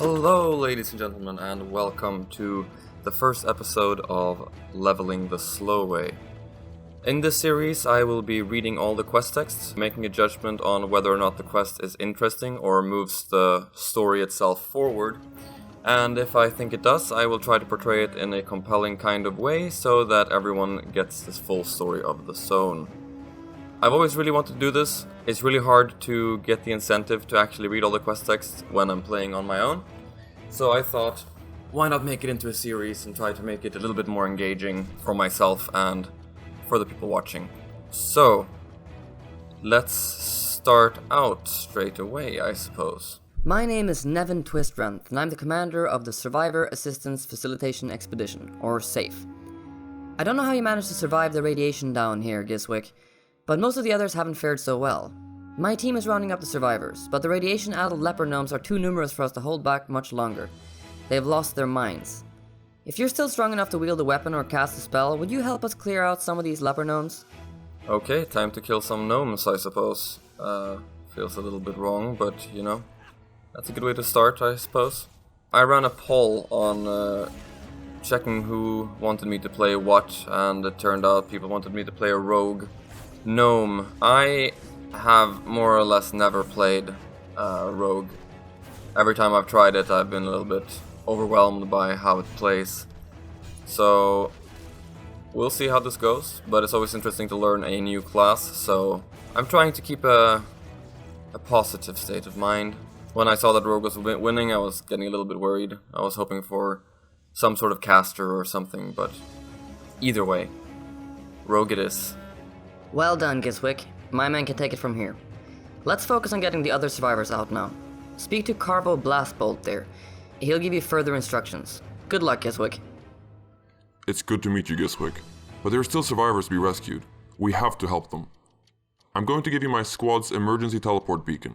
Hello, ladies and gentlemen, and welcome to the first episode of Leveling the Slow Way. In this series, I will be reading all the quest texts, making a judgment on whether or not the quest is interesting or moves the story itself forward. And if I think it does, I will try to portray it in a compelling kind of way so that everyone gets this full story of the zone. I've always really wanted to do this. It's really hard to get the incentive to actually read all the quest texts when I'm playing on my own. So I thought, why not make it into a series and try to make it a little bit more engaging for myself and for the people watching. So, let's start out straight away, I suppose. My name is 𝔒𝔡𝔡ℭ𝔯𝔞𝔣𝔱, and I'm the commander of the Survivor Assistance Facilitation Expedition, or SAFE. I don't know how you managed to survive the radiation down here, Gizwîck, but most of the others haven't fared so well. My team is rounding up the survivors, but the radiation-addled leper gnomes are too numerous for us to hold back much longer. They have lost their minds. If you're still strong enough to wield a weapon or cast a spell, would you help us clear out some of these leper gnomes? Okay, time to kill some gnomes, I suppose. Feels a little bit wrong, but, you know, that's a good way to start, I suppose. I ran a poll on checking who wanted me to play what, and it turned out people wanted me to play a rogue gnome. I have more or less never played rogue. Every time I've tried it, I've been a little bit overwhelmed by how it plays. So, we'll see how this goes, but it's always interesting to learn a new class, so I'm trying to keep a positive state of mind. When I saw that rogue was winning, I was getting a little bit worried. I was hoping for some sort of caster or something, but either way, rogue it is. Well done, Gizwîck. My man can take it from here. Let's focus on getting the other survivors out now. Speak to Carbo Blastbolt there. He'll give you further instructions. Good luck, Gizwîck. It's good to meet you, Gizwîck. But there are still survivors to be rescued. We have to help them. I'm going to give you my squad's emergency teleport beacon.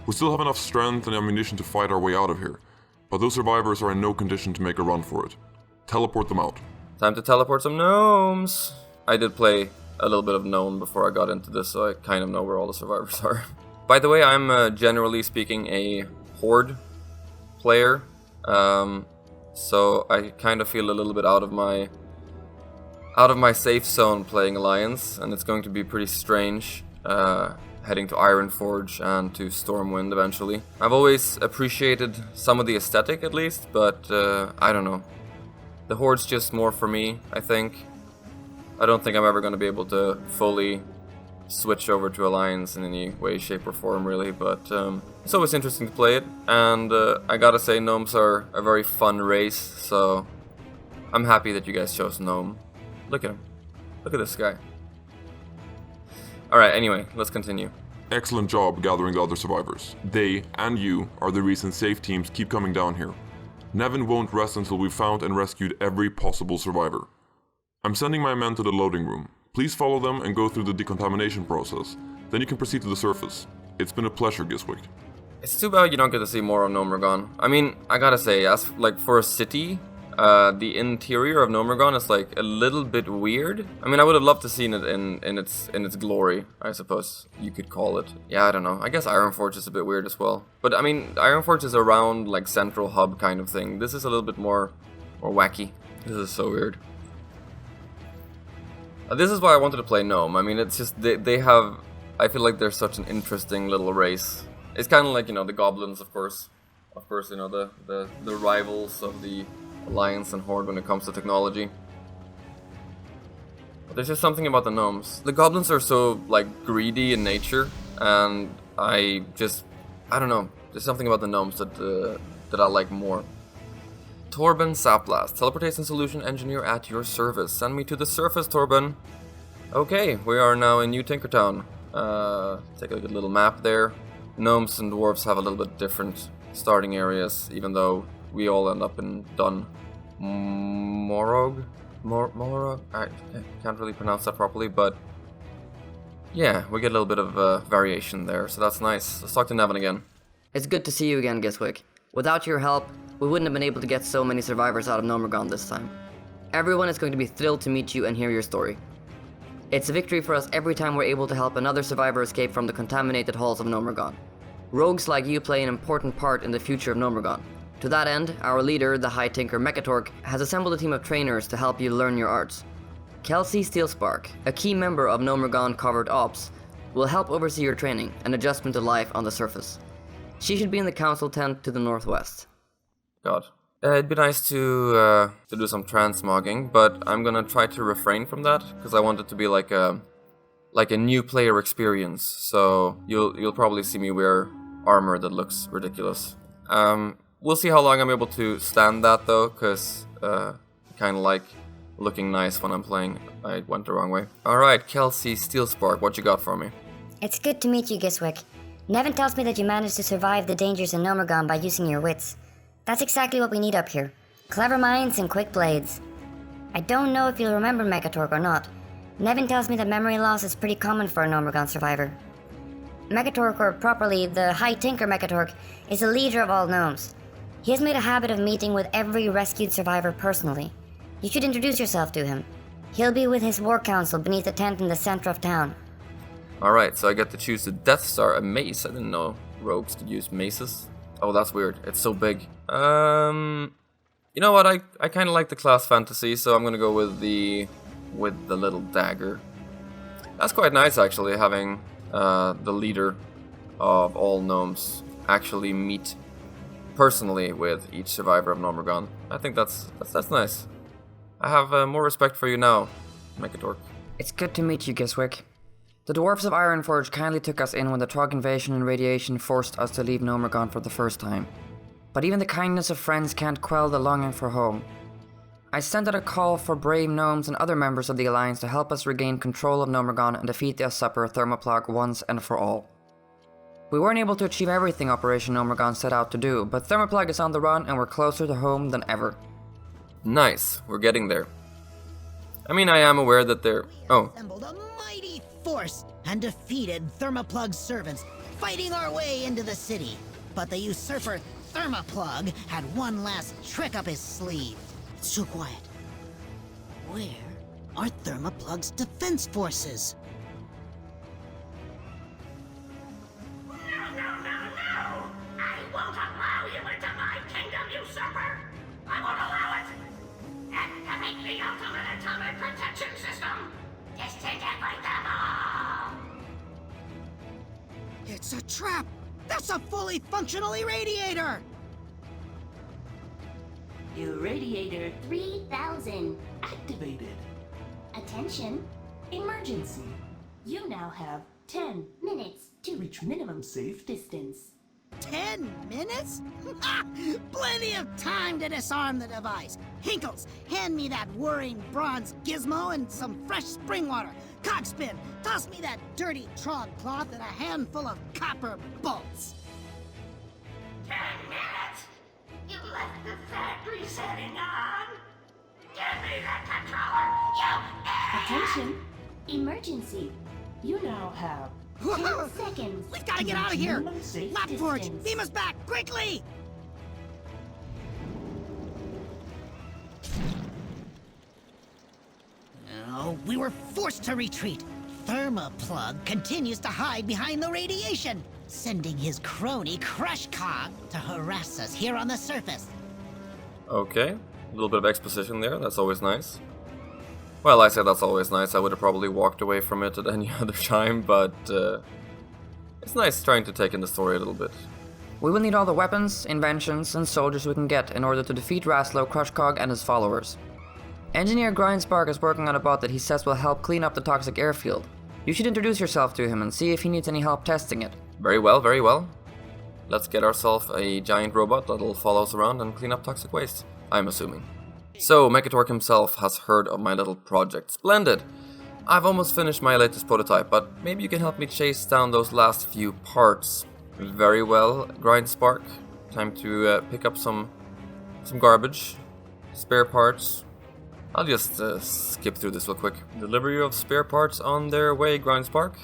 We still have enough strength and ammunition to fight our way out of here, but those survivors are in no condition to make a run for it. Teleport them out. Time to teleport some gnomes! I did play a little bit of Gnome before I got into this, so I kind of know where all the survivors are. By the way, I'm generally speaking a Horde player, so I kind of feel a little bit out of my safe zone playing Alliance, and it's going to be pretty strange heading to Ironforge and to Stormwind eventually. I've always appreciated some of the aesthetic at least, but I don't know. The Horde's just more for me, I think. I don't think I'm ever going to be able to fully switch over to Alliance in any way, shape, or form, really, but it's always interesting to play it, and I gotta say, gnomes are a very fun race, so I'm happy that you guys chose gnome. Look at him. Look at this guy. Alright, anyway, let's continue. Excellent job gathering the other survivors. They, and you, are the reason safe teams keep coming down here. Nevin won't rest until we've found and rescued every possible survivor. I'm sending my men to the loading room. Please follow them and go through the decontamination process. Then you can proceed to the surface. It's been a pleasure, Gizwîck. It's too bad you don't get to see more of Gnomeregan. I mean, I gotta say, as like for a city, the interior of Gnomeregan is like a little bit weird. I mean, I would have loved to seen it in its glory, I suppose you could call it. Yeah, I don't know. I guess Ironforge is a bit weird as well. But I mean, Ironforge is around like central hub kind of thing. This is a little bit more wacky. This is so weird. This is why I wanted to play Gnome. I mean, it's just, they have, I feel like they're such an interesting little race. It's kind of like, you know, the goblins, of course. Of course, you know, the rivals of the Alliance and Horde when it comes to technology. But there's just something about the gnomes. The goblins are so, like, greedy in nature, and I don't know. There's something about the gnomes that I like more. Torben Saplast, teleportation solution engineer at your service. Send me to the surface, Torben. Okay, we are now in New Tinkertown. Take a look at the little map there. Gnomes and dwarves have a little bit different starting areas, even though we all end up in Morog? I can't really pronounce that properly, but yeah, we get a little bit of variation there, so that's nice. Let's talk to Nevin again. It's good to see you again, Gizwîck. Without your help, we wouldn't have been able to get so many survivors out of Gnomeregan this time. Everyone is going to be thrilled to meet you and hear your story. It's a victory for us every time we're able to help another survivor escape from the contaminated halls of Gnomeregan. Rogues like you play an important part in the future of Gnomeregan. To that end, our leader, the High Tinker 𝔒𝔡𝔡ℭ𝔯𝔞𝔣𝔱, has assembled a team of trainers to help you learn your arts. 𝔒𝔒𝔡𝔡ℭ𝔯𝔞𝔣𝔱, a key member of Gnomeregan covert ops, will help oversee your training and adjustment to life on the surface. She should be in the council tent to the northwest. God. It'd be nice to do some transmogging, but I'm gonna try to refrain from that, because I want it to be like a new player experience, so you'll probably see me wear armor that looks ridiculous. We'll see how long I'm able to stand that though, because I kinda like looking nice when I'm playing. I went the wrong way. Alright, 𝔒𝔡𝔡ℎ𝔡𝔡ℎ𝔡𝔡ℎ, what you got for me? It's good to meet you, Gizwîck. Nevin tells me that you managed to survive the dangers in Gnomeregan by using your wits. That's exactly what we need up here. Clever minds and quick blades. I don't know if you'll remember 𝔒𝔡𝔡ℎ𝔡𝔡ℎ or not. Nevin tells me that memory loss is pretty common for a Gnomeregan survivor. 𝔒𝔒𝔡𝔡ℏ, or properly, the High Tinker 𝔒𝔒𝔡𝔡ℏ, is the leader of all gnomes. He has made a habit of meeting with every rescued survivor personally. You should introduce yourself to him. He'll be with his war council beneath a tent in the center of town. Alright, so I get to choose the Death Star, a mace. I didn't know rogues could use maces. Oh, that's weird. It's so big. You know what? I kind of like the class fantasy, so I'm gonna go with the little dagger. That's quite nice, actually, having the leader of all gnomes actually meet personally with each survivor of Gnomeregan. I think that's nice. I have more respect for you now, 𝔒𝔒𝔡𝔡ℏ. It's good to meet you, Gizwîck. The dwarves of Ironforge kindly took us in when the Trog invasion and radiation forced us to leave Gnomeregan for the first time. But even the kindness of friends can't quell the longing for home. I sent out a call for brave gnomes and other members of the Alliance to help us regain control of Gnomeregan and defeat the usurper 𝔒𝔡𝔡𝔏 once and for all. We weren't able to achieve everything Operation Gnomeregan set out to do, but 𝔒𝔡𝔡𝔏 is on the run and we're closer to home than ever. Nice, we're getting there. I mean, I am aware that they're... Oh. Assembled a mighty force and defeated 𝔒𝔡𝔏𝔏's servants, fighting our way into the city. But the usurper 𝔒𝔒𝔏 had one last trick up his sleeve. It's so quiet. Where are 𝔒𝔒𝔏's defense forces? No! I won't allow you into my kingdom, usurper! I won't allow it! Activate the ultimate atomic protection system! Disintegrate them all! It's a trap! That's a fully functional irradiator! Irradiator 3000 activated. Attention, emergency. You now have 10 minutes to reach minimum safe distance. 10 minutes? Plenty of time to disarm the device. Hinkles, hand me that whirring bronze gizmo and some fresh spring water. Cogspin, toss me that dirty trog cloth and a handful of copper bolts. 10 minutes? You left the factory setting on? Give me that controller, you... Attention, emergency. You now have 10 seconds. We've got to get reach out of here! minimum safe Lapforge, distance. beam us back, quickly! Oh, we were forced to retreat. 𝔒𝔒𝔡𝔏 continues to hide behind the radiation, sending his crony 𝔒𝔡𝔏 to harass us here on the surface. Okay, a little bit of exposition there, that's always nice. Well, I said that's always nice, I would have probably walked away from it at any other time, but it's nice trying to take in the story a little bit. We will need all the weapons, inventions, and soldiers we can get in order to defeat 𝔒𝔡𝔡𝔏𝔏 and his followers. Engineer 𝔒𝔡𝔡𝔏 is working on a bot that he says will help clean up the toxic airfield. You should introduce yourself to him and see if he needs any help testing it. Very well, very well. Let's get ourselves a giant robot that'll follow us around and clean up toxic waste, I'm assuming. So, 𝔒𝔒𝔡𝔏 himself has heard of my little project. Splendid! I've almost finished my latest prototype, but maybe you can help me chase down those last few parts. Very well, 𝔒𝔡𝔡𝔏. Time to pick up some garbage. Spare parts. I'll just skip through this real quick. Delivery of spare parts on their way, 𝔒𝔡𝔡𝔏.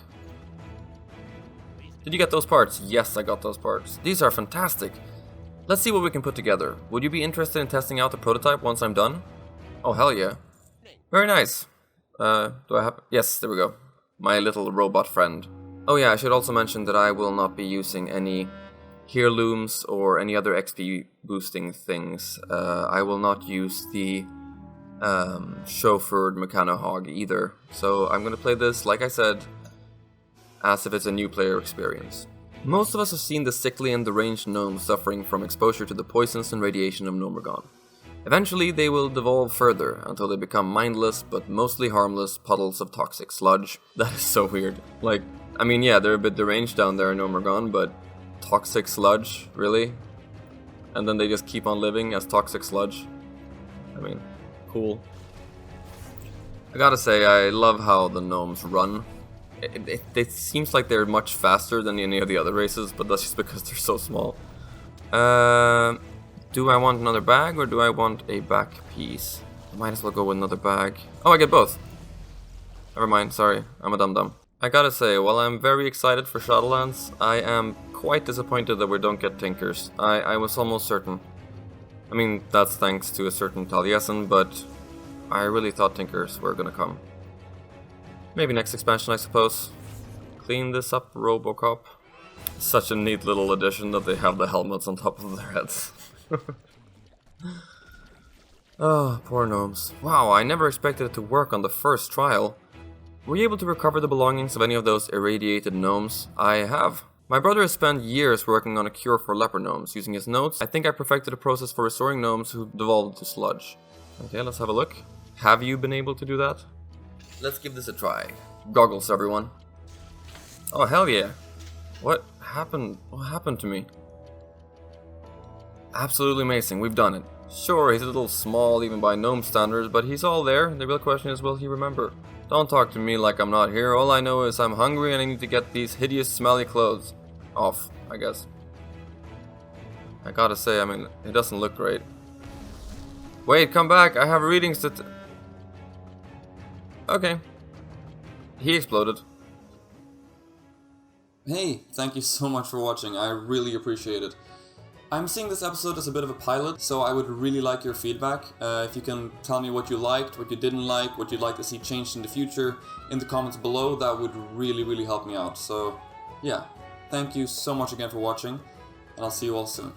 Did you get those parts? Yes, I got those parts. These are fantastic. Let's see what we can put together. Would you be interested in testing out the prototype once I'm done? Oh, hell yeah. Very nice. Do I have... Yes, there we go. My little robot friend. Oh yeah, I should also mention that I will not be using any heirlooms or any other XP boosting things. I will not use the chauffeured mechanohog either. So I'm going to play this, like I said, as if it's a new player experience. Most of us have seen the sickly and deranged gnomes suffering from exposure to the poisons and radiation of Gnomeregan. Eventually they will devolve further until they become mindless but mostly harmless puddles of toxic sludge. That is so weird. Like, I mean, yeah, they're a bit deranged down there in Gnomeregan, but toxic sludge? Really? And then they just keep on living as toxic sludge? I mean, cool. I gotta say, I love how the gnomes run. It seems like they're much faster than any of the other races, but that's just because they're so small. Do I want another bag or do I want a back piece? I might as well go with another bag. Oh, I get both. Never mind, sorry, I'm a dum-dum. I gotta say, while I'm very excited for Shadowlands, I am quite disappointed that we don't get Tinkers. I was almost certain. I mean, that's thanks to a certain 𝔒𝔡𝔡ₐₐₐ, but I really thought Tinkers were gonna come. Maybe next expansion, I suppose. Clean this up, Robocop. Such a neat little addition that they have the helmets on top of their heads. Oh, poor gnomes. Wow, I never expected it to work on the first trial. Were you able to recover the belongings of any of those irradiated gnomes? I have. My brother has spent years working on a cure for leper gnomes. Using his notes, I think I perfected a process for restoring gnomes who devolved to sludge. Okay, let's have a look. Have you been able to do that? Let's give this a try. Goggles, everyone. Oh, hell yeah. What happened? What happened to me? Absolutely amazing, we've done it. Sure, he's a little small even by gnome standards, but he's all there. The real question is, will he remember? Don't talk to me like I'm not here. All I know is I'm hungry and I need to get these hideous smelly clothes off, I guess. I gotta say, I mean, it doesn't look great. Wait, come back, I have readings to... Okay. He exploded. Hey, thank you so much for watching, I really appreciate it. I'm seeing this episode as a bit of a pilot, so I would really like your feedback. If you can tell me what you liked, what you didn't like, what you'd like to see changed in the future in the comments below, that would really help me out. So yeah, thank you so much again for watching, and I'll see you all soon.